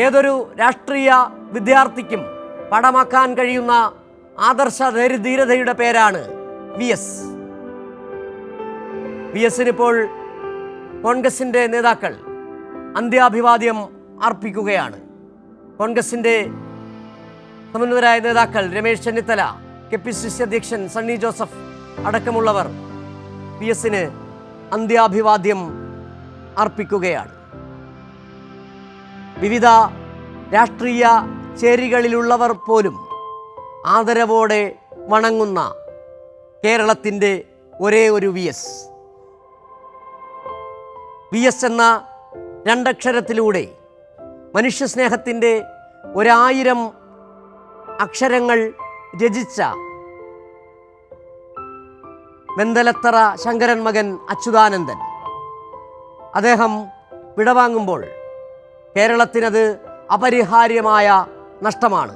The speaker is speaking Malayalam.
ഏതൊരു രാഷ്ട്രീയ വിദ്യാർത്ഥിക്കും പടമാക്കാൻ കഴിയുന്ന ആദർശ ധീരതയുടെ പേരാണ് VS. VSനിപ്പോൾ കോൺഗ്രസിൻ്റെ നേതാക്കൾ അന്ത്യാഭിവാദ്യം അർപ്പിക്കുകയാണ്. കോൺഗ്രസിൻ്റെ സമന്വയരായ നേതാക്കൾ രമേശ് ചെന്നിത്തല, KPCC അധ്യക്ഷൻ സണ്ണി ജോസഫ് അടക്കമുള്ളവർ VSന് അന്ത്യാഭിവാദ്യം അർപ്പിക്കുകയാണ്. വിവിധ രാഷ്ട്രീയ ചേരികളിലുള്ളവർ പോലും ആദരവോടെ വണങ്ങുന്ന കേരളത്തിൻ്റെ ഒരേ ഒരു VS എന്ന രണ്ടക്ഷരത്തിലൂടെ മനുഷ്യസ്നേഹത്തിൻ്റെ 1000 അക്ഷരങ്ങൾ രചിച്ച വെന്തലത്തറ ശങ്കരൻ മകൻ അച്യുതാനന്ദൻ അദ്ദേഹം വിടവാങ്ങുമ്പോൾ കേരളത്തിനത് അപരിഹാര്യമായ നഷ്ടമാണ്.